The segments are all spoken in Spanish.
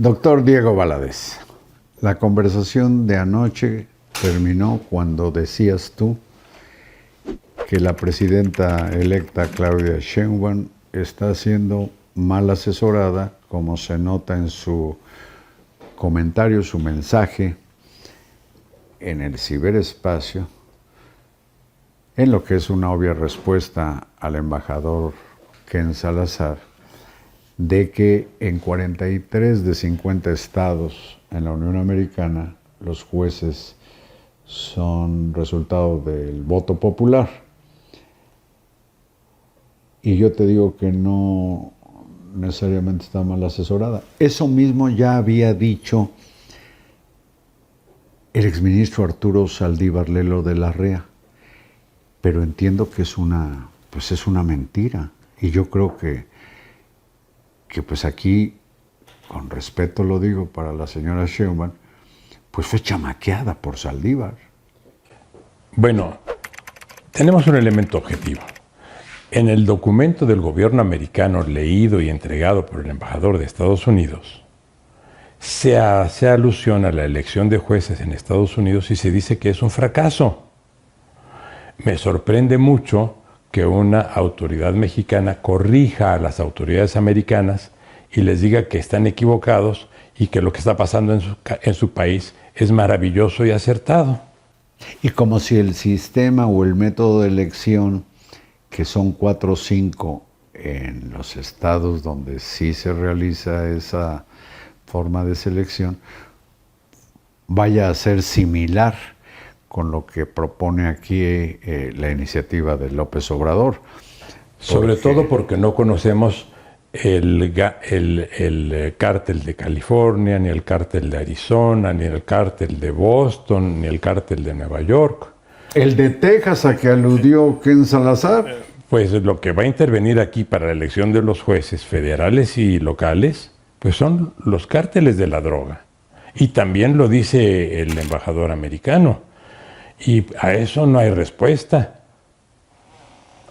Doctor Diego Valadez, la conversación de anoche terminó cuando decías tú que la presidenta electa Claudia Sheinbaum está siendo mal asesorada, como se nota en su comentario, su mensaje en el ciberespacio, en lo que es una obvia respuesta al embajador Ken Salazar, de que en 43 de 50 estados en la Unión Americana los jueces son resultado del voto popular. Y yo te digo que no necesariamente está mal asesorada. Eso mismo ya había dicho el exministro Arturo Saldívar Lelo de la REA, pero entiendo que es una mentira. Y yo creo que pues aquí, con respeto lo digo para la señora Sheinbaum, pues fue chamaqueada por Saldívar. Bueno, tenemos un elemento objetivo. En el documento del gobierno americano leído y entregado por el embajador de Estados Unidos, se hace alusión a la elección de jueces en Estados Unidos y se dice que es un fracaso. Me sorprende mucho que una autoridad mexicana corrija a las autoridades americanas y les diga que están equivocados y que lo que está pasando en su país es maravilloso y acertado. Y como si el sistema o el método de elección, que son 4 o 5 en los estados donde sí se realiza esa forma de selección, vaya a ser similar con lo que propone aquí la iniciativa de López Obrador. Sobre todo porque no conocemos el cártel de California, ni el cártel de Arizona, ni el cártel de Boston, ni el cártel de Nueva York. El de Texas, a que aludió Ken Salazar. Pues lo que va a intervenir aquí para la elección de los jueces federales y locales, pues son los cárteles de la droga. Y también lo dice el embajador americano. Y a eso no hay respuesta.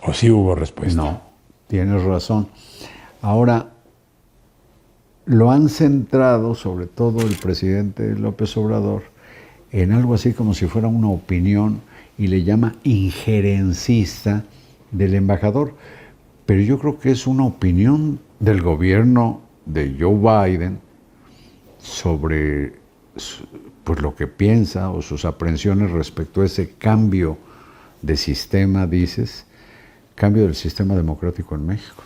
¿O sí hubo respuesta? No, tienes razón. Ahora, lo han centrado, sobre todo el presidente López Obrador, en algo así como si fuera una opinión y le llama injerencista del embajador. Pero yo creo que es una opinión del gobierno de Joe Biden sobre pues lo que piensa o sus aprehensiones respecto a ese cambio de sistema, dices, cambio del sistema democrático en México.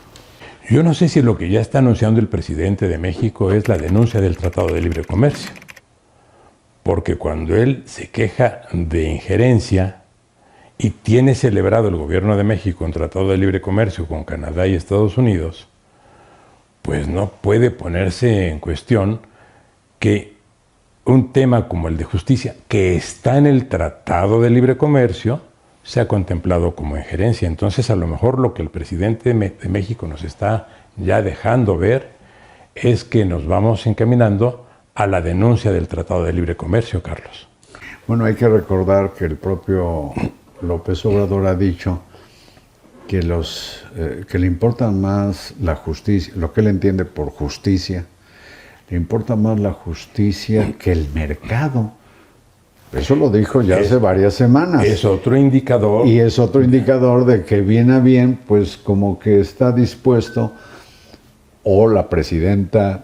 Yo no sé si lo que ya está anunciando el presidente de México es la denuncia del Tratado de Libre Comercio, porque cuando él se queja de injerencia y tiene celebrado el gobierno de México un Tratado de Libre Comercio con Canadá y Estados Unidos, pues no puede ponerse en cuestión que un tema como el de justicia, que está en el Tratado de Libre Comercio, se ha contemplado como injerencia. Entonces, a lo mejor lo que el presidente de México nos está ya dejando ver es que nos vamos encaminando a la denuncia del Tratado de Libre Comercio, Carlos. Bueno, hay que recordar que el propio López Obrador ha dicho que le importa más la justicia, lo que él entiende por justicia, le importa más la justicia que el mercado. Eso lo dijo ya hace varias semanas. Es otro indicador. Y es otro indicador de que bien a bien, pues como que está dispuesto, o la presidenta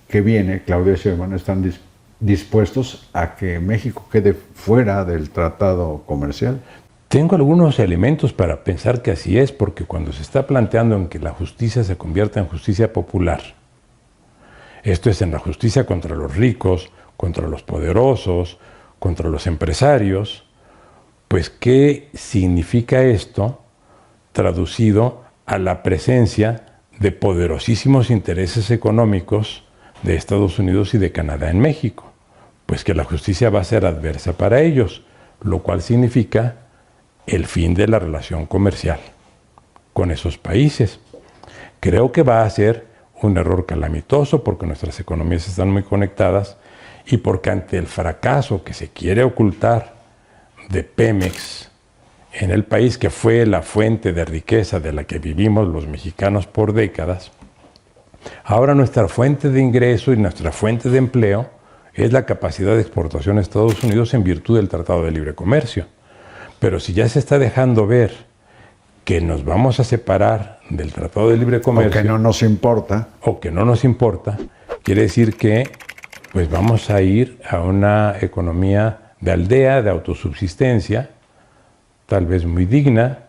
que viene, Claudia Sheinbaum, están dispuestos a que México quede fuera del tratado comercial. Tengo algunos elementos para pensar que así es, porque cuando se está planteando en que la justicia se convierta en justicia popular, esto es en la justicia contra los ricos, contra los poderosos, contra los empresarios, pues ¿qué significa esto traducido a la presencia de poderosísimos intereses económicos de Estados Unidos y de Canadá en México? Pues que la justicia va a ser adversa para ellos, lo cual significa el fin de la relación comercial con esos países. Creo que va a ser un error calamitoso porque nuestras economías están muy conectadas y porque ante el fracaso que se quiere ocultar de Pemex en el país, que fue la fuente de riqueza de la que vivimos los mexicanos por décadas, Ahora nuestra fuente de ingreso y nuestra fuente de empleo es la capacidad de exportación a Estados Unidos en virtud del Tratado de Libre Comercio. Pero si ya se está dejando ver que nos vamos a separar del Tratado de Libre Comercio, o que no nos importa, quiere decir que pues vamos a ir a una economía de aldea, de autosubsistencia, tal vez muy digna,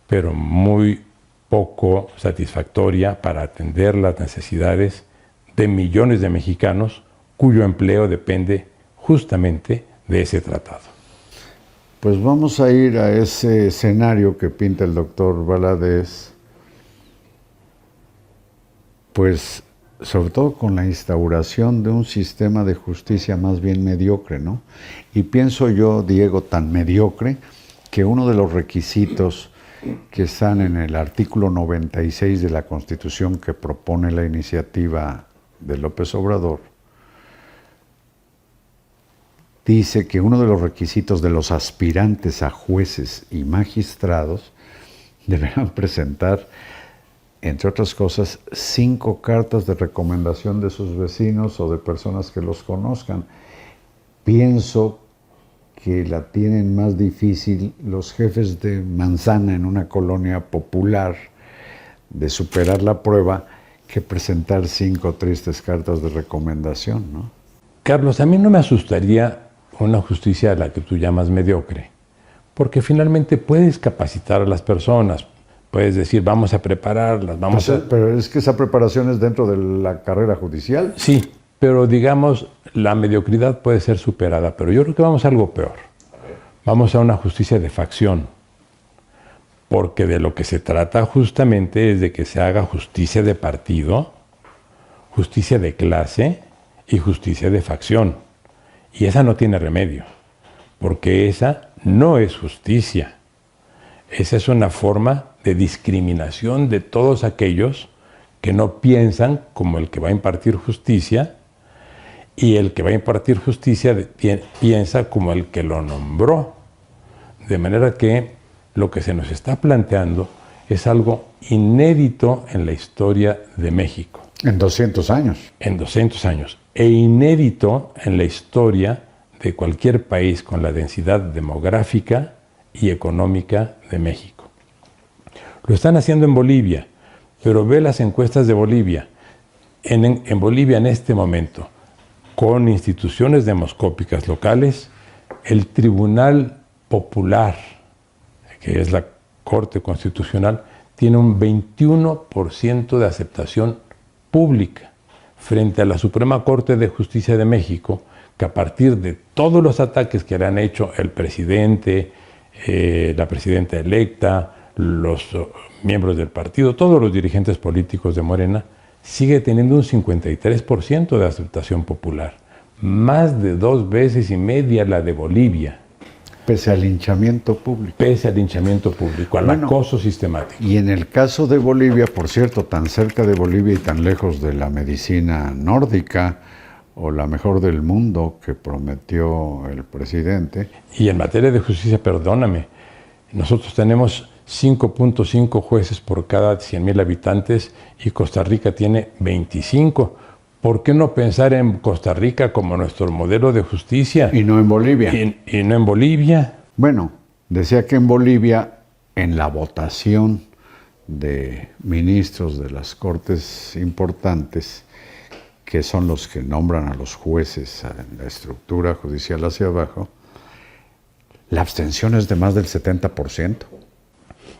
pero muy poco satisfactoria para atender las necesidades de millones de mexicanos cuyo empleo depende justamente de ese tratado. Pues vamos a ir a ese escenario que pinta el doctor Valadez, pues sobre todo con la instauración de un sistema de justicia más bien mediocre, ¿no? Y pienso yo, Diego, tan mediocre, que uno de los requisitos que están en el artículo 96 de la Constitución que propone la iniciativa de López Obrador, dice que uno de los requisitos de los aspirantes a jueces y magistrados deberán presentar, entre otras cosas, 5 cartas de recomendación de sus vecinos o de personas que los conozcan. Pienso que la tienen más difícil los jefes de manzana en una colonia popular de superar la prueba que presentar 5 tristes cartas de recomendación, ¿no? Carlos, a mí no me asustaría una justicia a la que tú llamas mediocre, porque finalmente puedes capacitar a las personas, puedes decir, vamos a prepararlas, Pero es que esa preparación es dentro de la carrera judicial. Sí, pero digamos, la mediocridad puede ser superada, pero yo creo que vamos a algo peor. Vamos a una justicia de facción, porque de lo que se trata justamente es de que se haga justicia de partido, justicia de clase y justicia de facción. Y esa no tiene remedio, porque esa no es justicia. Esa es una forma de discriminación de todos aquellos que no piensan como el que va a impartir justicia, y el que va a impartir justicia piensa como el que lo nombró. De manera que lo que se nos está planteando es algo inédito en la historia de México. En 200 años. En 200 años. E inédito en la historia de cualquier país con la densidad demográfica y económica de México. Lo están haciendo en Bolivia, pero ve las encuestas de Bolivia. En Bolivia en este momento, con instituciones demoscópicas locales, el Tribunal Popular, que es la Corte Constitucional, tiene un 21% de aceptación pública frente a la Suprema Corte de Justicia de México, que a partir de todos los ataques que le han hecho el presidente, la presidenta electa, los miembros del partido, todos los dirigentes políticos de Morena, sigue teniendo un 53% de aceptación popular, más de 2 veces y media la de Bolivia. Pese al linchamiento público. Pese al linchamiento público, al acoso sistemático. Y en el caso de Bolivia, por cierto, tan cerca de Bolivia y tan lejos de la medicina nórdica, o la mejor del mundo que prometió el presidente. Y en materia de justicia, perdóname, nosotros tenemos 5.5 jueces por cada 100,000 habitantes y Costa Rica tiene 25. ¿Por qué no pensar en Costa Rica como nuestro modelo de justicia? Y no en Bolivia. Y no en Bolivia. Bueno, decía que en Bolivia, en la votación de ministros de las cortes importantes, que son los que nombran a los jueces en la estructura judicial hacia abajo, la abstención es de más del 70%.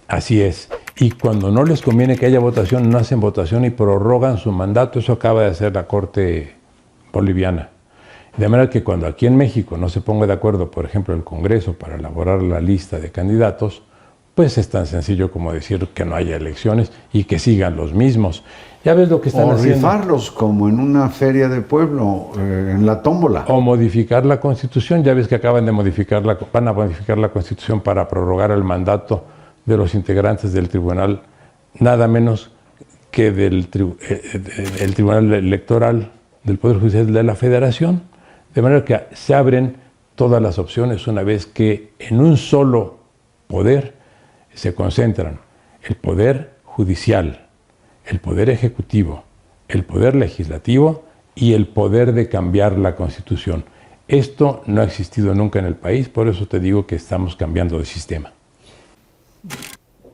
Así es. Y cuando no les conviene que haya votación, no hacen votación y prorrogan su mandato. Eso acaba de hacer la Corte boliviana. De manera que cuando aquí en México no se ponga de acuerdo, por ejemplo, el Congreso para elaborar la lista de candidatos, pues es tan sencillo como decir que no haya elecciones y que sigan los mismos. Ya ves lo que están haciendo. O rifarlos como en una feria de pueblo, en la tómbola. O modificar la Constitución. Ya ves que van a modificar la Constitución para prorrogar el mandato de los integrantes del tribunal, nada menos que del el Tribunal Electoral del Poder Judicial de la Federación. De manera que se abren todas las opciones una vez que en un solo poder se concentran el Poder Judicial, el Poder Ejecutivo el poder legislativo y el poder de cambiar la Constitución. Esto no ha existido nunca en el país, por eso te digo que estamos cambiando de sistema.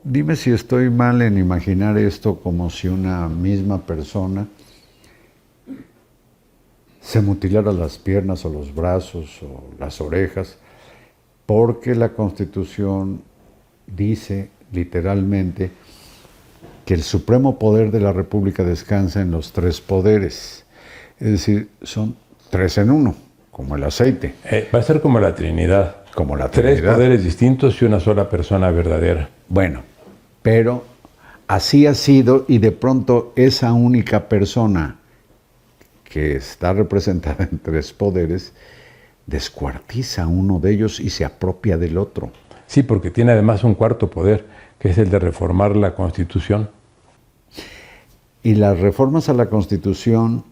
Dime si estoy mal en imaginar esto como si una misma persona se mutilara las piernas o los brazos o las orejas, porque la Constitución dice literalmente que el supremo poder de la República descansa en los tres poderes. Es decir, son tres en uno, como el aceite. Va a ser como la Trinidad. Como la Tres Trinidad. poderes distintos y una sola persona verdadera. Bueno, pero así ha sido, y de pronto esa única persona que está representada en tres poderes descuartiza uno de ellos y se apropia del otro. Sí, porque tiene además un cuarto poder, que es el de reformar la Constitución. Y las reformas a la Constitución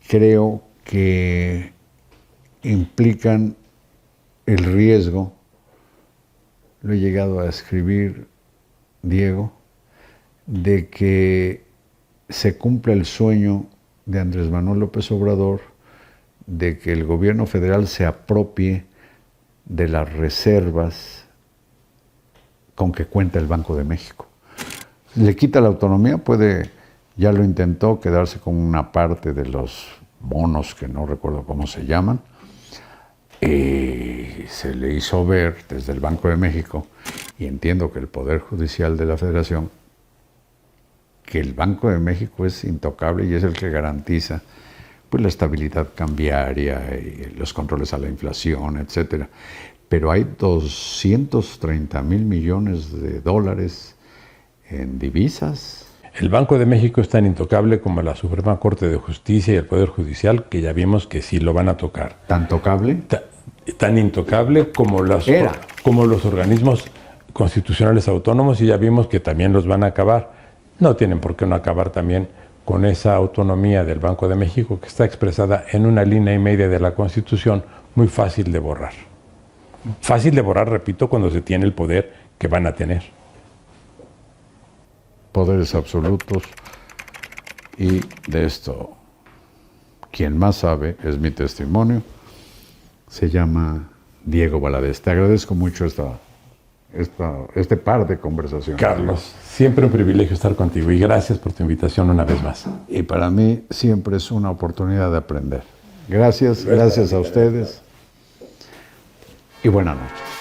creo que implican el riesgo, lo he llegado a escribir, Diego, de que se cumpla el sueño de Andrés Manuel López Obrador de que el gobierno federal se apropie de las reservas con que cuenta el Banco de México. Le quita la autonomía, puede, ya lo intentó, quedarse con una parte de los bonos que no recuerdo cómo se llaman, y se le hizo ver desde el Banco de México, y entiendo que el Poder Judicial de la Federación, que el Banco de México es intocable y es el que garantiza pues, la estabilidad cambiaria y los controles a la inflación, etc. Pero hay 230,000 millones de dólares en divisas. El Banco de México es tan intocable como la Suprema Corte de Justicia y el Poder Judicial, que ya vimos que sí lo van a tocar. ¿Tan tocable? Tan intocable como los organismos constitucionales autónomos, y ya vimos que también los van a acabar. No tienen por qué no acabar también con esa autonomía del Banco de México, que está expresada en una línea y media de la Constitución, muy fácil de borrar. Fácil de borrar, repito, cuando se tiene el poder que van a tener. Poderes absolutos, y de esto quien más sabe es mi testimonio, se llama Diego Valadez. Te agradezco mucho este par de conversaciones. Carlos, siempre un privilegio estar contigo y gracias por tu invitación una vez más. Y para mí siempre es una oportunidad de aprender. Gracias a ustedes y buenas noches.